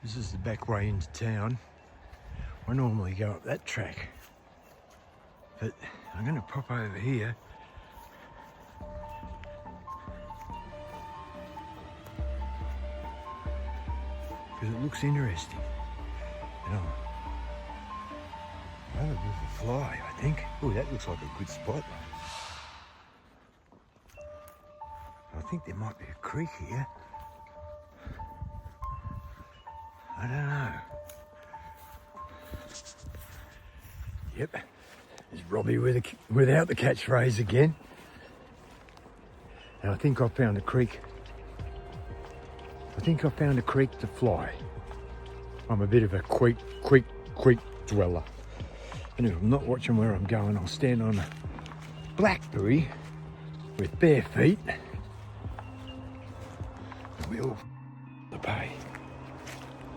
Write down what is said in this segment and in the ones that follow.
This is the back way into town. I normally go up that track, but I'm going to pop over here. Because it looks interesting. You know, I have a bit of a fly, I think. Oh, that looks like a good spot. I think there might be a creek here. I don't know. Yep, there's Robbie without the catchphrase again. And I think I found a creek. I think I found a creek to fly. I'm a bit of a creek dweller. And if I'm not watching where I'm going, I'll stand on a blackberry with bare feet. And we all the pay.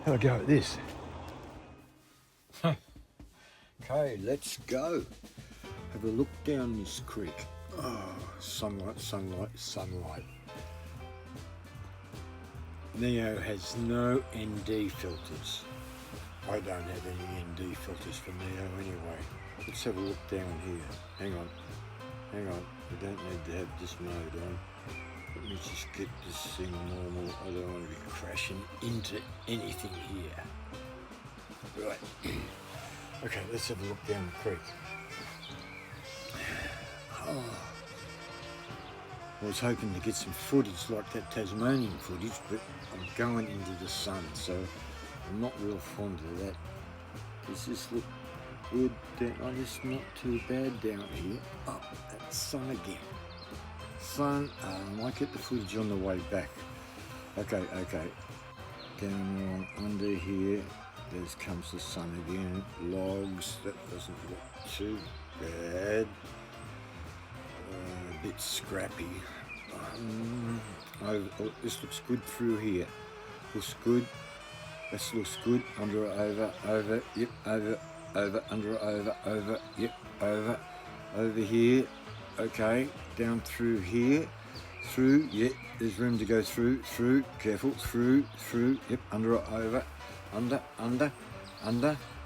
Have a go at this. Okay, let's go. Have a look down this creek. Oh, sunlight, sunlight, sunlight. Neo has no ND filters. I don't have any ND filters for Neo anyway. Let's have a look down here. Hang on. We don't need to have this mode on. Let me just get this thing normal. I don't want to be crashing into anything here. Right. Okay, let's have a look down the creek. Oh. I was hoping to get some footage like that Tasmanian footage, but I'm going into the sun, so I'm not real fond of that. Does this look good down? Oh, it's not too bad down here. Oh, that's sun again. Sun, I might get the footage on the way back. Okay. Down on under here, there comes the sun again. Logs, that doesn't look too bad. A bit scrappy. Oh, this looks good through here. Looks good. This looks good. Under, over, yep, over, under, over, yep, over here. Okay, down through here. Through, yep, there's room to go through, careful, through, yep, under, over, under,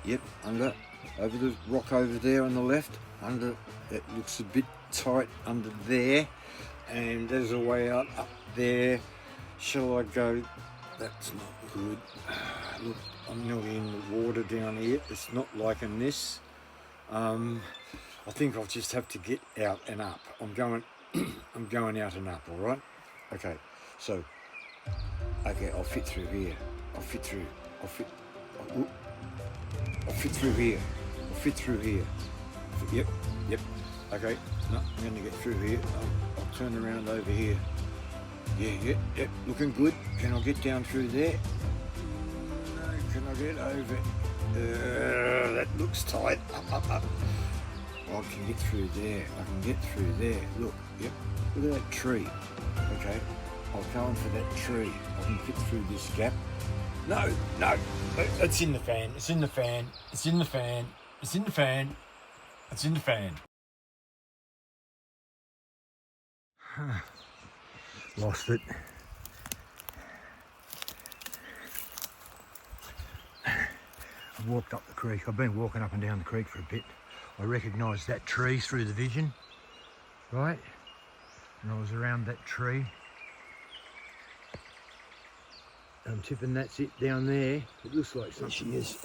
yep, under, over the rock over there on the left, under, it looks a bit tight under there, and there's a way out up there. Shall I go? That's not good. Look, I'm nearly in the water down here. It's not liking this. I think I'll just have to get out and up. I'm going out and up, all right? Okay, so, okay, I'll fit through here. I'll fit through here. Yep. Okay, no, I'm going to get through here. I'll turn around over here. Yeah, looking good. Can I get down through there? No, can I get over? That looks tight. Up. Oh, I can get through there. Look, yep, look at that tree. Okay, I'll go in for that tree. I can fit through this gap. No, it's in the fan. Lost it. I walked up the creek. I've been walking up and down the creek for a bit. I recognised that tree through the vision, right? And I was around that tree. I'm tipping that's it down there. It looks like something. She is.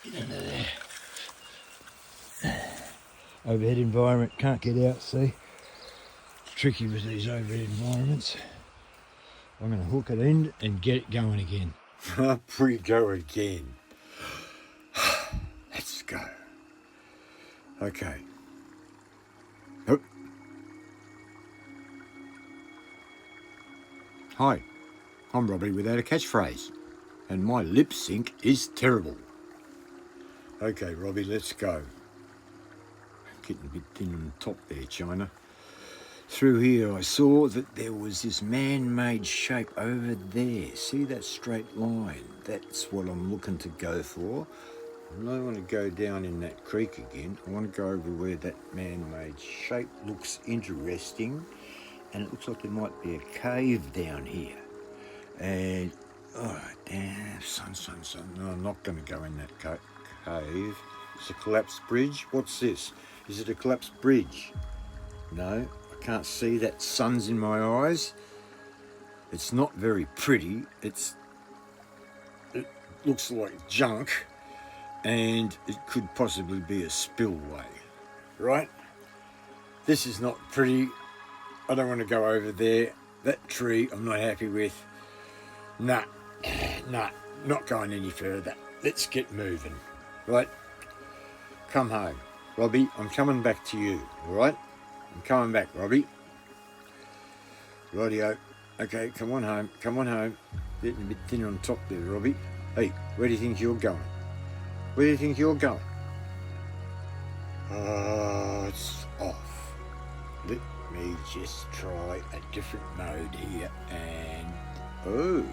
Get under there. Overhead environment, can't get out, see? It's tricky with these overhead environments. I'm going to hook it in and get it going again. Up we go again. Let's go. Okay. Oh. Hi, I'm Robbie without a catchphrase, and my lip sync is terrible. Okay, Robbie, let's go. Getting a bit thin on the top there, China. Through here I saw that there was this man-made shape over there. See that straight line? That's what I'm looking to go for. I don't want to go down in that creek again. I want to go over where that man-made shape looks interesting. and it looks like there might be a cave down here. And, oh, damn, sun. No, I'm not going to go in that cave. It's a collapsed bridge. What's this? Is it a collapsed bridge? No, I can't see that. Sun's in my eyes. It's not very pretty. It looks like junk, and it could possibly be a spillway, right? This is not pretty. I don't want to go over there. That tree I'm not happy with. Nah, not going any further. Let's get moving, right? Come home. Robbie, I'm coming back to you, all right? I'm coming back, Robbie. Rightio. Okay, come on home. Getting a bit thin on top there, Robbie. Hey, where do you think you're going? Oh, it's off. Let me just try a different mode here, and oh,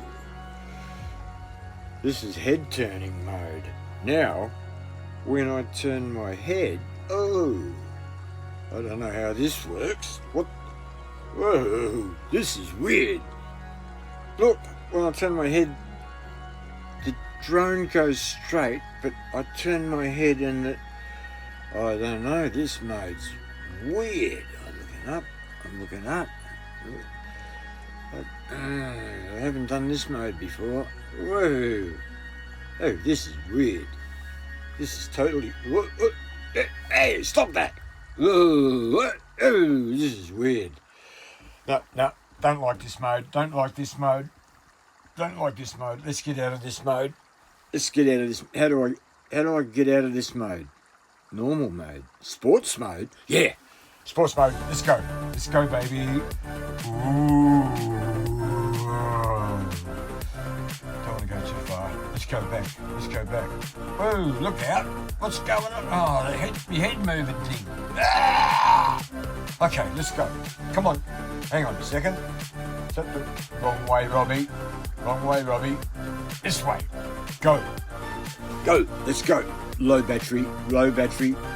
this is head turning mode. Now, when I turn my head, oh, I don't know how this works. What? Whoa, this is weird. Look, when I turn my head, the drone goes straight, but I turn my head and I don't know, this mode's weird. I'm looking up. I haven't done this mode before. Whoa. Oh, this is weird. This is totally... Whoa. Hey, stop that. Whoa. Oh, this is weird. No, don't like this mode. Let's get out of this mode. How do I get out of this mode? Normal mode. Sports mode? Yeah. Sports mode. Let's go, baby. Ooh. Don't want to go too far. Let's go back. Whoa, look out. What's going on? Oh, the head moving thing. Ah! Okay, let's go. Come on. Hang on a second. Wrong way, Robbie. This way. Go. Let's go. Low battery.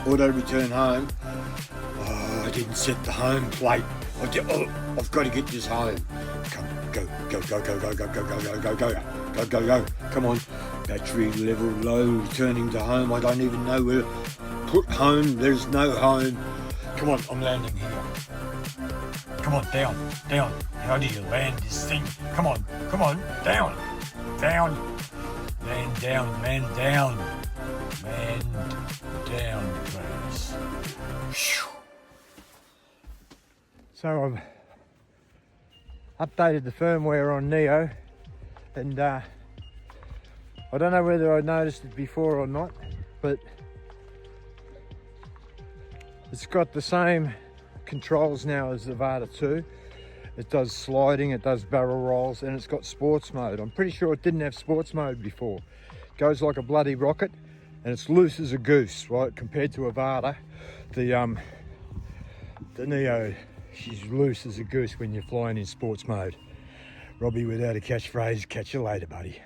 Auto return home. Oh, I didn't set the home plate. I've got to get this home. Go. Come on. Battery level low, returning to home. I don't even know where to put home. There's no home. Come on, I'm landing here. Come on, down. How do you land this thing? Come on, down. Land down, please. So I've updated the firmware on Neo, and I don't know whether I noticed it before or not, but it's got the same controls now as the Vata 2. It does sliding, it does barrel rolls, and it's got sports mode. I'm pretty sure it didn't have sports mode before. It goes like a bloody rocket, and it's loose as a goose, right? Compared to a Vata, the Neo, she's loose as a goose when you're flying in sports mode. Robbie, without a catchphrase, catch you later, buddy.